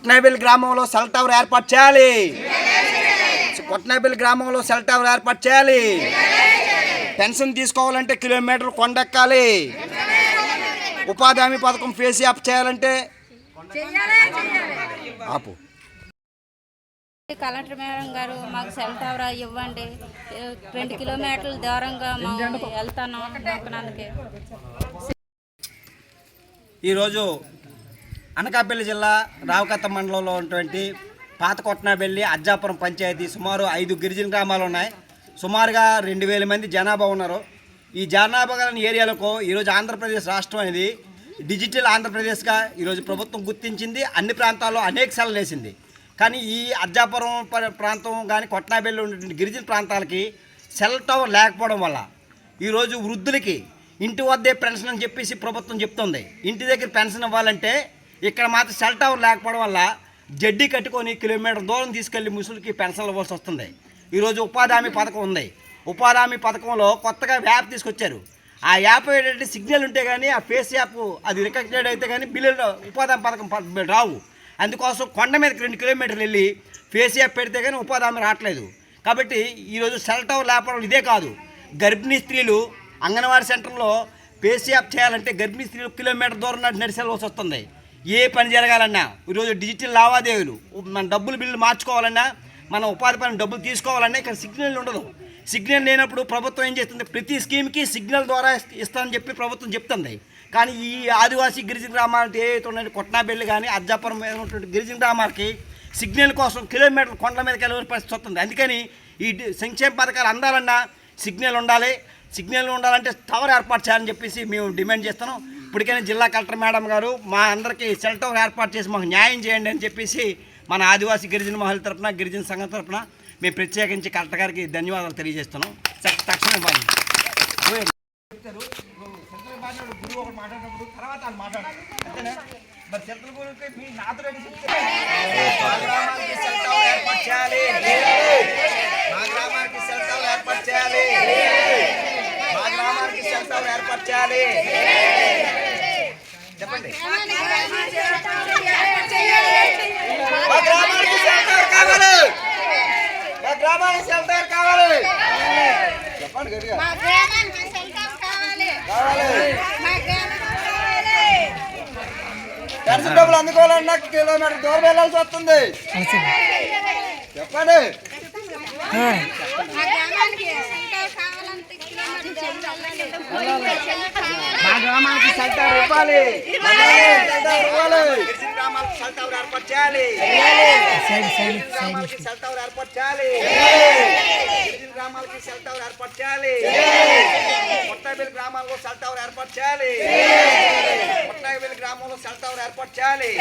కొట్నాబెల్లి గ్రామంలో cell tower ఏర్పాటు చేయాలి. కొట్నాబెల్లి గ్రామంలో సెల్ టవర్ ఏర్పాటు చేయాలి. పెన్షన్ తీసుకోవాలంటే కిలోమీటర్ కొండెక్కాలి. ఉపాధి హామీ పథకం ఫేస్ యాప్ చేయాలంటే ఆపు. కలెక్టర్ మేడం గారు మాకు సెల్ టవర్ ఇవ్వండి, 2 కిలోమీటర్ల దూరంగా మేము వెళ్తాను. ఈరోజు అనకాపల్లి జిల్లా రావుకత్త మండలంలో ఉన్నటువంటి పాత కొట్నాబెల్లి అజ్జాపురం పంచాయతీ సుమారు 5 గిరిజన గ్రామాలు ఉన్నాయి. సుమారుగా 2000 మంది జనాభా ఉన్నారు. ఈ జనాభా గల ఏరియాలకు ఈరోజు ఆంధ్రప్రదేశ్ రాష్ట్రం అనేది డిజిటల్ ఆంధ్రప్రదేశ్గా ఈరోజు ప్రభుత్వం గుర్తించింది. అన్ని ప్రాంతాల్లో అనేక సెల్లు వేసింది. కానీ ఈ అజ్జాపురం ప్రాంతం కానీ కొట్నాబెల్లి ఉన్నటువంటి గిరిజన ప్రాంతాలకి సెల్ టవర్ లేకపోవడం వల్ల ఈరోజు వృద్ధులకి ఇంటి వద్దే పెన్షన్ అని చెప్పేసి ప్రభుత్వం చెప్తుంది. ఇంటి దగ్గర పెన్షన్ ఇవ్వాలంటే ఇక్కడ మాత్రం సెల్ టవర్ లేకపోవడం వల్ల జడ్డీ కట్టుకొని కిలోమీటర్ దూరం తీసుకెళ్లి ముసలికి పెన్షన్లు ఇవ్వాల్సి వస్తుంది. ఈరోజు ఉపాధి హామీ పథకం ఉంది. ఉపాధి హామీ పథకంలో కొత్తగా యాప్ తీసుకొచ్చారు. ఆ యాప్ ఏంటంటే సిగ్నల్ ఉంటే కానీ ఆ ఫేస్ యాప్ అది రికగ్నైడ్ అయితే కానీ బిల్లులు ఉపాధి హామీ పథకం రావు. అందుకోసం కొండ మీదకి 2 కిలోమీటర్లు వెళ్ళి ఫేస్ యాప్ పెడితే కానీ ఉపాధి హామీ రావట్లేదు. కాబట్టి ఈరోజు సెల్ టవర్ లేకపోవడం ఇదే కాదు, గర్భిణీ స్త్రీలు అంగన్వాడీ సెంటర్లో ఫేస్ యాప్ చేయాలంటే గర్భిణీ స్త్రీలు కిలోమీటర్ దూరం నడిచేవలసి వస్తుంది. ఏ పని జరగాలన్నా ఈరోజు డిజిటల్ లావాదేవీలు, మన డబ్బులు బిల్లు మార్చుకోవాలన్నా, మన ఉపాధి పని డబ్బులు తీసుకోవాలన్నా ఇక్కడ సిగ్నల్ ఉండదు. సిగ్నల్ లేనప్పుడు ప్రభుత్వం ఏం చేస్తుంది, ప్రతి స్కీమ్కి సిగ్నల్ ద్వారా ఇస్తానని చెప్పి ప్రభుత్వం చెప్తుంది. కానీ ఈ ఆదివాసీ గిరిజన గ్రామాలు ఏవైతే ఉన్నాయో కొట్నాబెల్లి కానీ అజ్జాపురం మీద ఉన్నటువంటి గిరిజన గ్రామాలకి సిగ్నల్ కోసం కిలోమీటర్లు కొండల మీదకి వెళ్ళే పరిస్థితి వస్తుంది. అందుకని ఈ సంక్షేమ పథకాలు అందాలన్నా సిగ్నల్ ఉండాలి. సిగ్నల్ ఉండాలంటే టవర్ ఏర్పాటు చేయాలని చెప్పేసి మేము డిమాండ్ చేస్తున్నాం. ఇప్పటికైనా జిల్లా కలెక్టర్ మేడం గారు మా అందరికీ సెల్ టవర్ ఏర్పాటు చేసి మాకు న్యాయం చేయండి అని చెప్పేసి మన ఆదివాసీ గిరిజన మహిళల తరఫున, గిరిజన సంఘం తరఫున మేము ప్రత్యేకించి కలెక్టర్ గారికి ధన్యవాదాలు తెలియజేస్తున్నాం. తక్షణమే బాగా గురువు ఒకటి మాట్లాడినప్పుడు తర్వాత వాళ్ళు మాట్లాడారు అంతేనా? మరి సెంట్రల్ గురించి మీ నాతో గ్రామానికి సెల్ టవర్ ఏర్పాటు చేయాలి. మా గ్రామానికి సెల్ టవర్ ఏర్పాటు చేయాలి. మా గ్రామానికి సెల్ టవర్ ఏర్పాటు చేయాలి. చెప్పండి. మా గ్రామానికి సెల్ టవర్ కావాలి. మా గ్రామానికి సెల్ టవర్ కావాలి. చెప్పండి గట్టిగా. పెన్షన్ డబ్బులు అందుకోవాలన్నా కిలోమీటర్ దూరం వెళ్ళాల్సి వస్తుంది. చెప్పండి. మా గ్రామానికి సెల్ టవర్ ఇవ్వాలి. గిరిజన గ్రామాలకు సెల్ టవర్ ఏర్పాటు చేయాలి. సెల్ టవర్ ఏర్పాటు చేయాలి. గిరిజన గ్రామాలకి సెల్ టవర్ ఏర్పాటు చేయాలి. కొట్నాబెల్లి గ్రామాల్లో సెల్ టవర్ ఏర్పాటు చేయాలి. కొట్నాబెల్లి గ్రామంలో సెల్ టవర్ ఏర్పాటు చేయాలి.